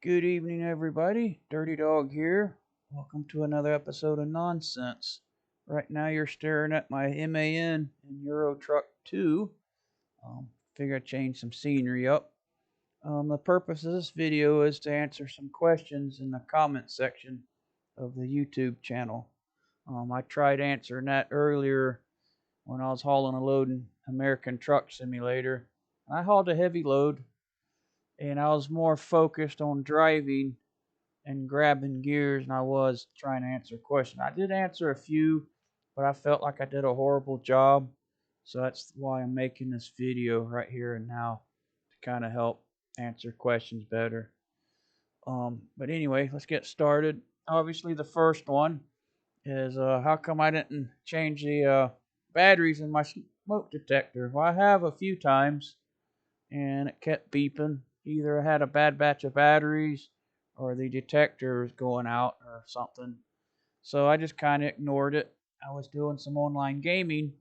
Good evening, everybody. Dirty Dog here. Welcome to another episode of Nonsense. Right now, you're staring at my MAN and Euro Truck 2. Figure I'd change some scenery up. The purpose of this video is to answer some questions in the comment section of the YouTube channel. I tried answering that earlier when I was hauling a load in American Truck Simulator. I hauled a heavy load, and I was more focused on driving and grabbing gears than I was trying to answer questions. I did answer a few, but I felt like I did a horrible job. So that's why I'm making this video right here and now to kind of help answer questions better. But anyway, let's get started. Obviously, the first one is how come I didn't change the batteries in my smoke detector? Well, I have a few times, and it kept beeping. Either I had a bad batch of batteries or the detector was going out or something. So I just kind of ignored it. I was doing some online gaming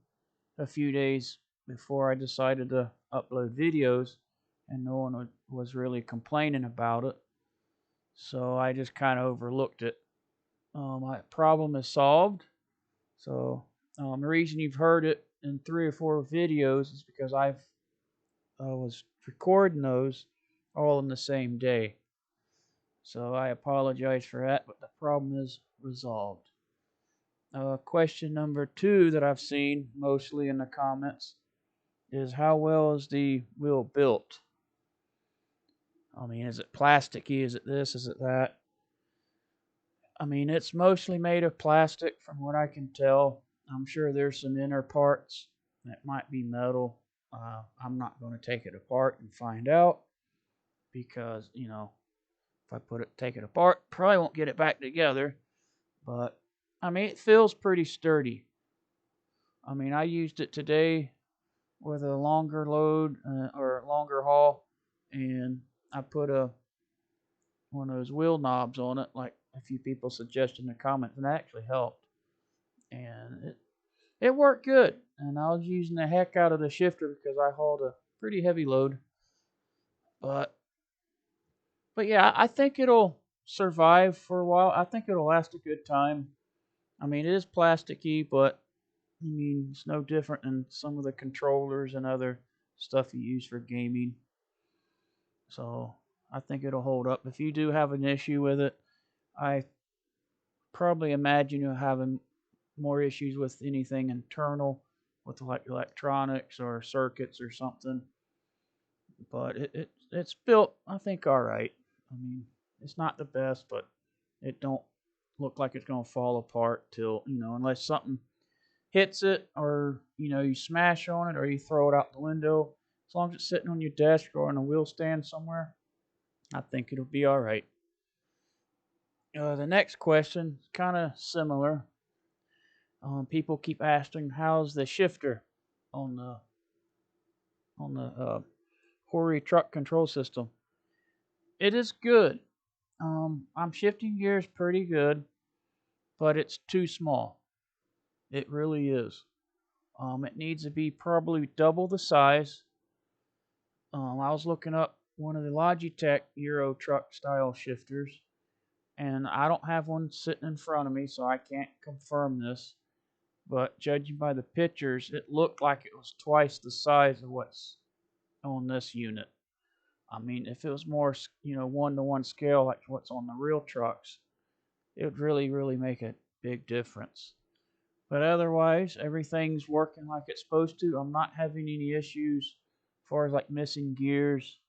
a few days before I decided to upload videos, and no one was really complaining about it. So I just kind of overlooked it. My problem is solved. So the reason you've heard it in 3 or 4 videos is because I was recording those all in the same day. So I apologize for that, but the problem is resolved. Question number 2 that I've seen mostly in the comments is how well is the wheel built? I mean, is it plasticky? Is it this? Is it that? I mean, it's mostly made of plastic from what I can tell. I'm sure there's some inner parts that might be metal. I'm not going to take it apart and find out because, if I take it apart, probably won't get it back together. But I mean, it feels pretty sturdy. I mean, I used it today with a longer load or longer haul, and I put a one of those wheel knobs on it, like a few people suggested in the comments, and that actually helped. And it worked good. And I was using the heck out of the shifter because I hauled a pretty heavy load. But but yeah, I think it'll survive for a while. I think it'll last a good time. I mean, it is plasticky, but I mean, it's no different than some of the controllers and other stuff you use for gaming. So I think it'll hold up. If you do have an issue with it, I probably imagine you're having more issues with anything internal, with like electronics or circuits or something. But it's built, I think, all right. I mean, it's not the best, but it don't look like it's gonna fall apart till unless something hits it or you smash on it or you throw it out the window. As long as it's sitting on your desk or on a wheel stand somewhere, I think it'll be all right. The next question is kind of similar. People keep asking, "How's the shifter on the Hori truck control system?" It is good. I'm shifting gears pretty good, but it's too small. It really is. It needs to be probably double the size. I was looking up one of the Logitech Euro truck style shifters, and I don't have one sitting in front of me, so I can't confirm this. But judging by the pictures, it looked like it was twice the size of what's on this unit. I mean, if it was more, 1-to-1 scale like what's on the real trucks, it would really, really make a big difference. But otherwise, everything's working like it's supposed to. I'm not having any issues as far as like missing gears.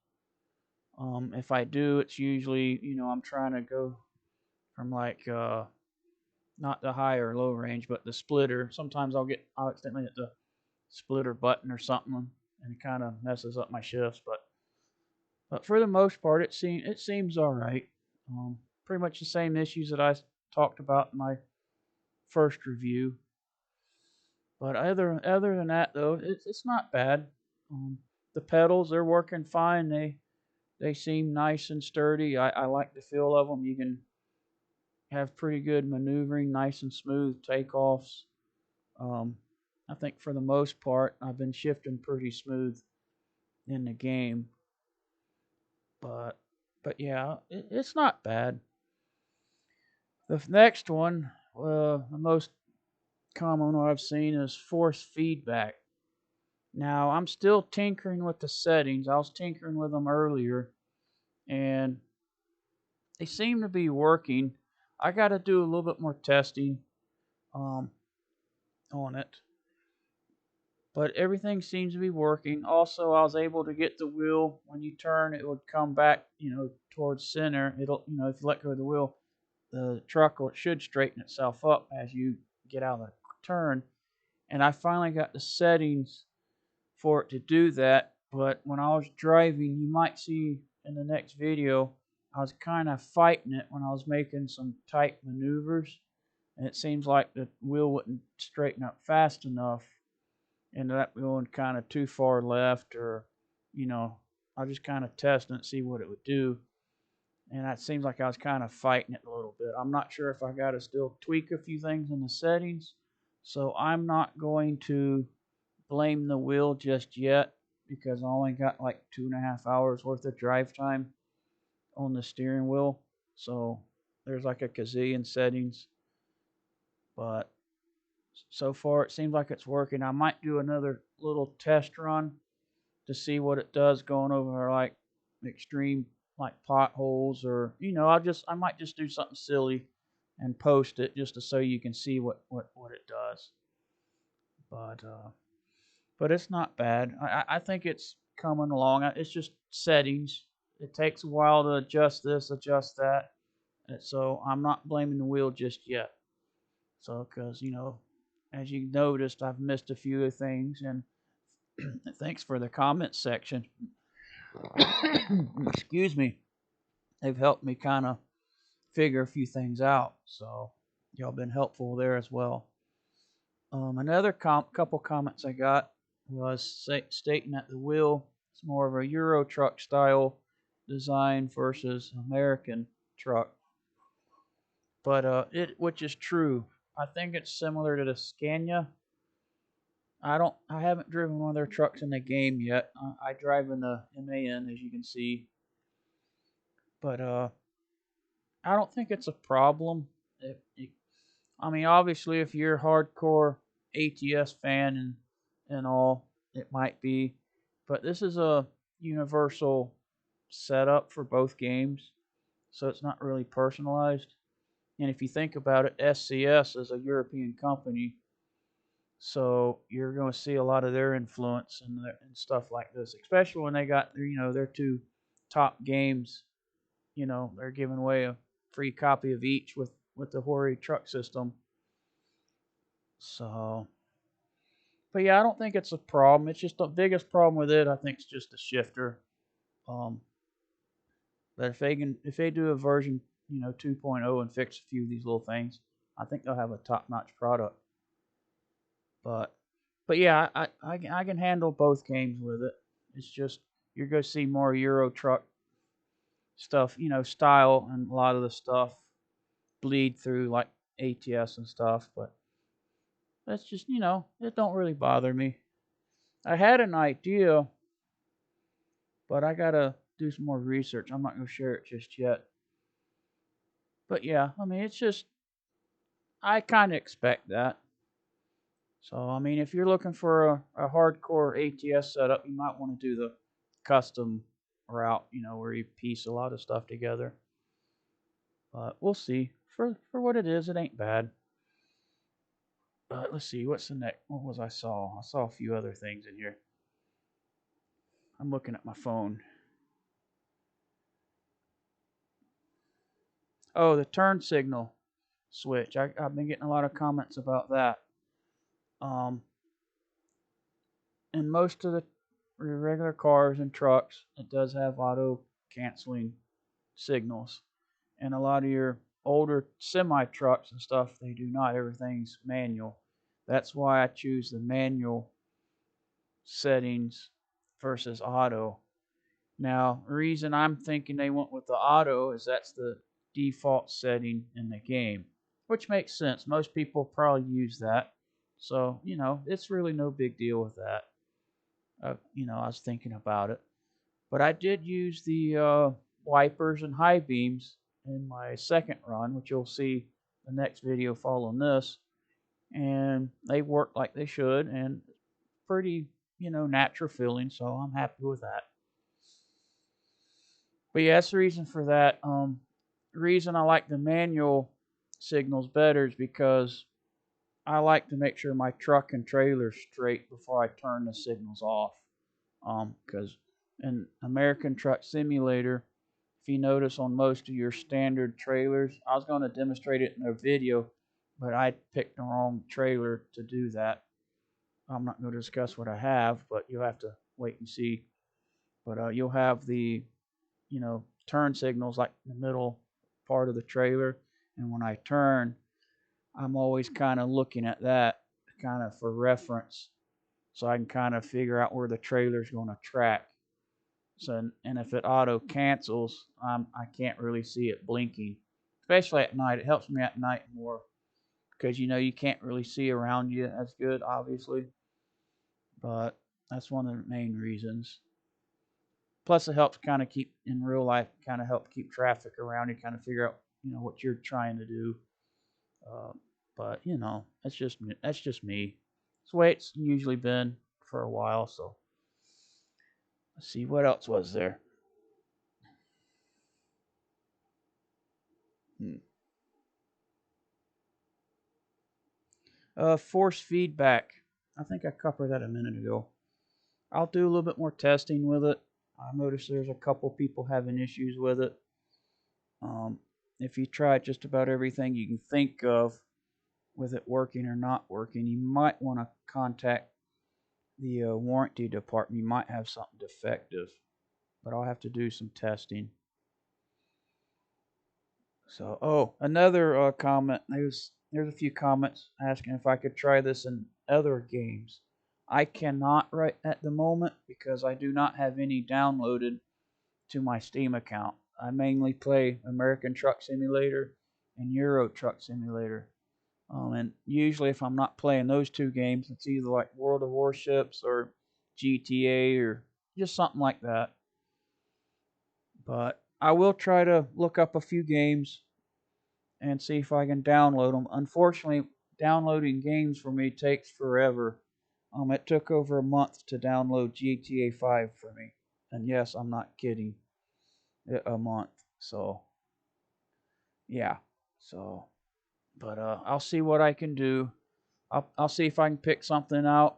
If I do, it's usually, I'm trying to go from like not the high or low range, but the splitter. Sometimes I'll accidentally hit the splitter button or something, and it kind of messes up my shifts. But for the most part, it seems all right. Pretty much the same issues that I talked about in my first review. But other than that, though, it's not bad. Um, the pedals they're working fine. They seem nice and sturdy. I like the feel of them. You can have pretty good maneuvering, nice and smooth takeoffs. Um, I think for the most part, I've been shifting pretty smooth in the game. But But yeah, it's not bad. The next one, the most common one I've seen is force feedback. Now, I'm still tinkering with the settings. I was tinkering with them earlier, and they seem to be working. I got to do a little bit more testing um, on it, but everything seems to be working. Also, I was able to get the wheel when you turn, it would come back, towards center. It'll, if you let go of the wheel, the truck should straighten itself up as you get out of the turn. And I finally got the settings for it to do that. But when I was driving, you might see in the next video, I was kind of fighting it when I was making some tight maneuvers. And it seems like the wheel wouldn't straighten up fast enough. Ended up going kind of too far left, or, I was just kind of testing it, see what it would do. And it seems like I was kind of fighting it a little bit. I'm not sure if I got to still tweak a few things in the settings. So I'm not going to blame the wheel just yet because I only got like 2.5 hours worth of drive time on the steering wheel. So there's like a gazillion settings. But so far it seems like it's working. I might do another little test run to see what it does going over like extreme like potholes, or I might just do something silly and post it just to so you can see what it does. But it's not bad. I think it's coming along. It's just settings. It takes a while to adjust this, adjust that. And so I'm not blaming the wheel just yet. So because as you noticed, I've missed a few things, and thanks for the comment section. Excuse me. They've helped me kind of figure a few things out. So y'all been helpful there as well. Another couple comments I got was stating that the wheel is more of a Euro truck style design versus American truck, but which is true. I think it's similar to the Scania. I haven't driven one of their trucks in the game yet. I drive in the MAN, as you can see, but I don't think it's a problem. I mean, obviously, if you're a hardcore ATS fan and all, it might be. But this is a universal setup for both games, so it's not really personalized. And if you think about it, SCS is a European company, so you're going to see a lot of their influence and stuff like this, especially when they got their two top games. They're giving away a free copy of each with the Hori truck system. So, but yeah, I don't think it's a problem. It's just the biggest problem with it, I think, is just the shifter. Um, but if they do a version 2.0 and fix a few of these little things, I think they'll have a top-notch product. But yeah, I can handle both games with it. It's just you're gonna see more Euro truck stuff, style, and a lot of the stuff bleed through like ATS and stuff. But that's just it don't really bother me. I had an idea, but I gotta do some more research. I'm not gonna share it just yet. But yeah, I mean, it's just I kind of expect that. So I mean, if you're looking for a hardcore ATS setup, you might want to do the custom route, where you piece a lot of stuff together. But we'll see. For what it is, it ain't bad. But let's see, what's the next? What was I saw? I saw a few other things in here. I'm looking at my phone. Oh, the turn signal switch. I've been getting a lot of comments about that. Um, in most of the regular cars and trucks, it does have auto canceling signals. And a lot of your older semi trucks and stuff, they do not. Everything's manual. That's why I choose the manual settings versus auto. Now, the reason I'm thinking they went with the auto is that's the default setting in the game, which makes sense. Most people probably use that. So, it's really no big deal with that. I was thinking about it. But I did use the wipers and high beams in my second run, which you'll see the next video following this, and they work like they should, and pretty, natural feeling, so I'm happy with that. But yeah, that's the reason for that. The reason I like the manual signals better is because I like to make sure my truck and trailer's straight before I turn the signals off. Because in American Truck Simulator, if you notice on most of your standard trailers, I was going to demonstrate it in a video, but I picked the wrong trailer to do that. I'm not going to discuss what I have, but you'll have to wait and see. But you'll have the, turn signals like in the middle part of the trailer. And when I turn, I'm always kind of looking at that kind of for reference, so I can kind of figure out where the trailer's going to track. So, and if it auto cancels, I can't really see it blinking, especially at night. It helps me at night more because you can't really see around you as good, obviously. But that's one of the main reasons. Plus, it helps kind of keep in real life, kind of help keep traffic around you, kind of figure out what you're trying to do. But that's just me. It's the way it's usually been for a while. So let's see what else was there. Force feedback. I think I covered that a minute ago. I'll do a little bit more testing with it. I noticed there's a couple people having issues with it. If you try just about everything you can think of with it working or not working, you might want to contact the warranty department. You might have something defective, but I'll have to do some testing. So, another comment. There's a few comments asking if I could try this in other games. I cannot right at the moment because I do not have any downloaded to my Steam account. I mainly play American Truck Simulator and Euro Truck Simulator. And usually if I'm not playing those two games, it's either like World of Warships or GTA or just something like that. But I will try to look up a few games and see if I can download them. Unfortunately, downloading games for me takes forever. It took over a month to download GTA 5 for me. And yes, I'm not kidding. A month. So, yeah. But I'll see what I can do. I'll see if I can pick something out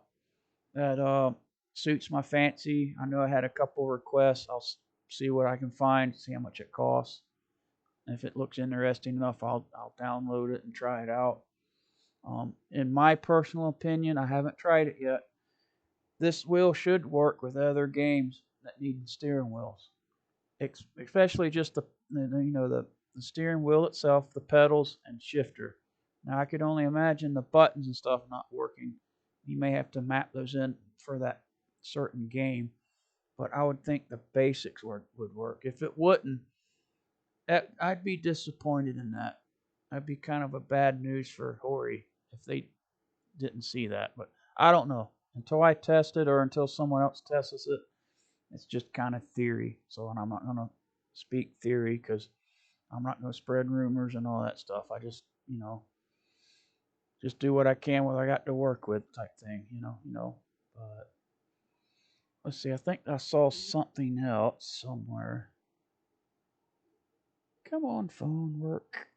that suits my fancy. I know I had a couple requests. I'll see what I can find, see how much it costs. And if it looks interesting enough, I'll download it and try it out. In my personal opinion, I haven't tried it yet. This wheel should work with other games that need steering wheels, especially just the steering wheel itself, the pedals, and shifter. Now I could only imagine the buttons and stuff not working. You may have to map those in for that certain game, but I would think the basics would work. If it wouldn't, I'd be disappointed in that. That'd be kind of a bad news for Hori if they didn't see that. But I don't know. Until I test it or until someone else tests it, it's just kind of theory. So, and I'm not going to speak theory because I'm not going to spread rumors and all that stuff. I just, just do what I can with what I got to work with type thing, But let's see. I think I saw something else somewhere. Come on, phone, work.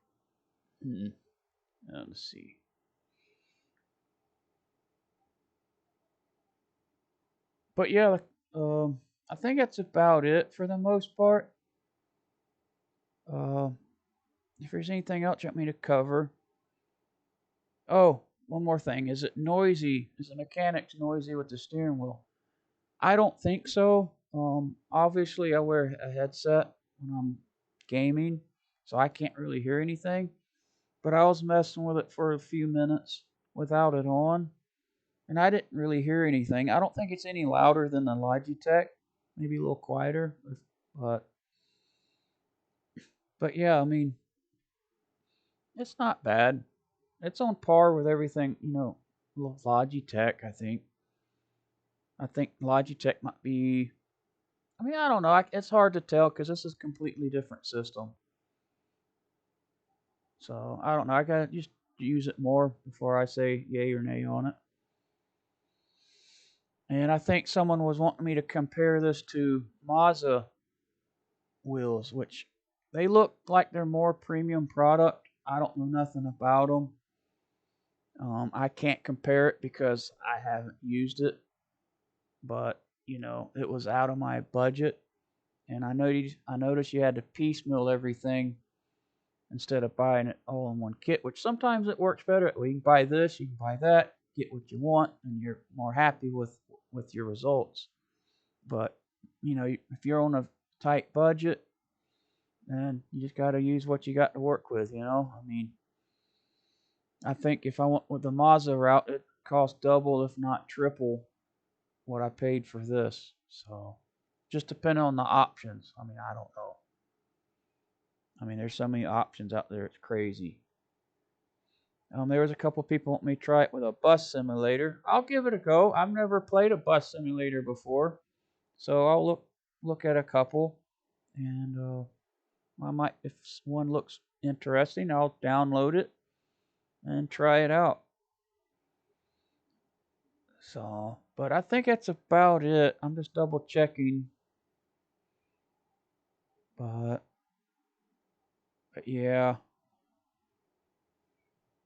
Let's see. But yeah, I think that's about it for the most part. If there's anything else you want me to cover. Oh, one more thing. Is it noisy? Is the mechanics noisy with the steering wheel? I don't think so. Obviously, I wear a headset when I'm gaming, so I can't really hear anything. But I was messing with it for a few minutes without it on, and I didn't really hear anything. I don't think it's any louder than the Logitech. Maybe a little quieter, but yeah, I mean, it's not bad. It's on par with everything, Logitech, I think. I think Logitech might be I mean, I don't know. It's hard to tell because this is a completely different system. So I don't know. I gotta just use it more before I say yay or nay on it. And I think someone was wanting me to compare this to Mazda wheels, which they look like they're more premium product. I don't know nothing about them. I can't compare it because I haven't used it, but it was out of my budget, and I noticed you had to piecemeal everything instead of buying it all in one kit, which sometimes it works better. Well, you can buy this, you can buy that, get what you want, and you're more happy with your results. But if you're on a tight budget, then you just got to use what you got to work with. I mean, I think if I went with the Mazda route, it cost double, if not triple, what I paid for this. So, just depending on the options. I mean, I don't know. I mean, there's so many options out there. It's crazy. There was a couple people want me to try it with a bus simulator. I'll give it a go. I've never played a bus simulator before, so I'll look at a couple, and I might, if one looks interesting, I'll download it and try it out. So, but I think that's about it. I'm just double checking, but yeah.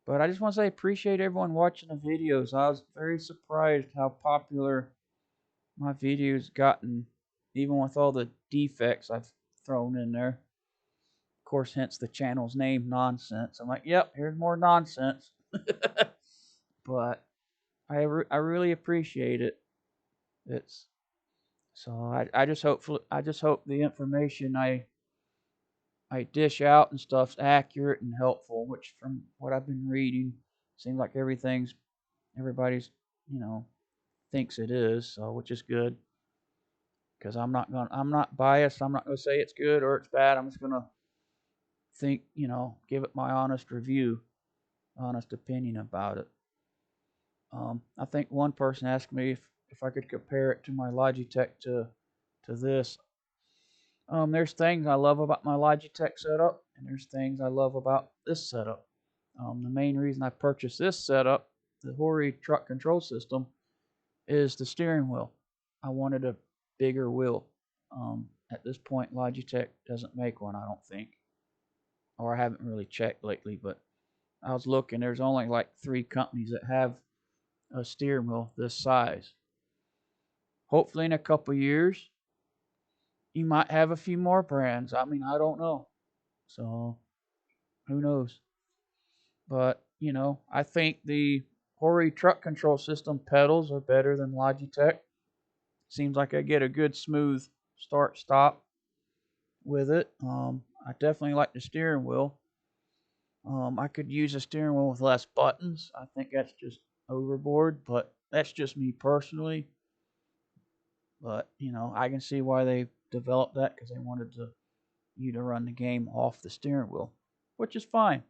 But I just want to say appreciate everyone watching the videos. I was very surprised how popular my videos gotten, even with all the defects I've thrown in there. Of course, hence the channel's name, Nonsense. I'm like, yep, here's more nonsense. But I really appreciate it. It's so I just hope the information I dish out and stuff's accurate and helpful. Which from what I've been reading, seems like everybody's thinks it is. So which is good because I'm not biased. I'm not gonna say it's good or it's bad. I'm just gonna give it my honest review, honest opinion about it. I think one person asked me if I could compare it to my Logitech to this. There's things I love about my Logitech setup, and there's things I love about this setup. The main reason I purchased this setup, the Hori truck control system, is the steering wheel. I wanted a bigger wheel. At this point, Logitech doesn't make one, I don't think, or I haven't really checked lately. But I was looking. There's only like 3 companies that have a steering wheel this size. Hopefully, in a couple years, you might have a few more brands. I mean, I don't know. So, who knows? But, I think the Hori truck control system pedals are better than Logitech. Seems like I get a good smooth start stop with it. I definitely like the steering wheel. I could use a steering wheel with less buttons. I think that's just overboard, but that's just me personally. But I can see why they developed that because they wanted you to run the game off the steering wheel, which is fine.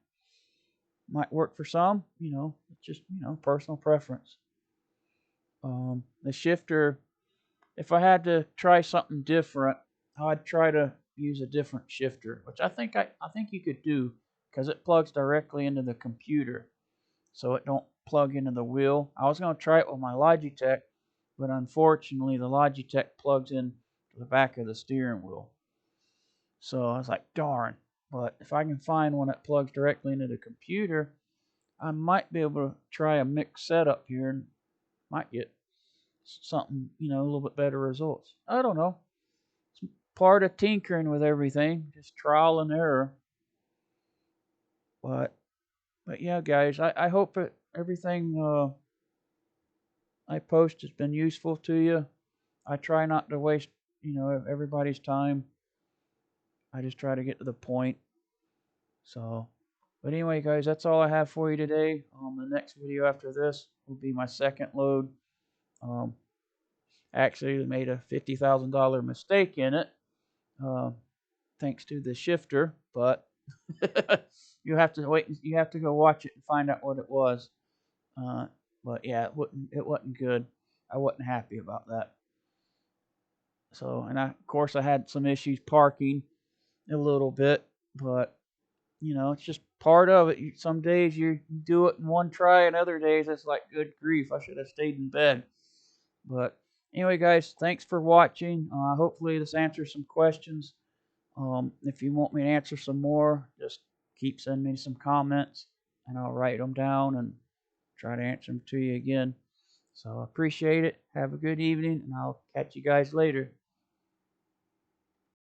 Might work for some. It's just personal preference. The shifter. If I had to try something different, I'd try to use a different shifter, which I think you could do because it plugs directly into the computer, so it don't plug into the wheel. I was gonna try it with my Logitech, but unfortunately the Logitech plugs in to the back of the steering wheel. So I was like, darn. But if I can find one that plugs directly into the computer, I might be able to try a mixed setup here and might get something, a little bit better results. I don't know. It's part of tinkering with everything, just trial and error. But yeah, guys, I hope that everything I post has been useful to you. I try not to waste, everybody's time. I just try to get to the point. So, but anyway, guys, that's all I have for you today. The next video after this will be my second load. Um, actually, they made a $50,000 mistake in it, thanks to the shifter. But you have to wait. You have to go watch it and find out what it was. But yeah, it wasn't good. I wasn't happy about that. So, and of course I had some issues parking a little bit, but it's just part of it. Some days you do it in one try, and other days it's like, good grief, I should have stayed in bed. But anyway, guys, thanks for watching. Hopefully this answers some questions. If you want me to answer some more, just keep sending me some comments, and I'll write them down and try to answer them to you again. So I appreciate it. Have a good evening, and I'll catch you guys later.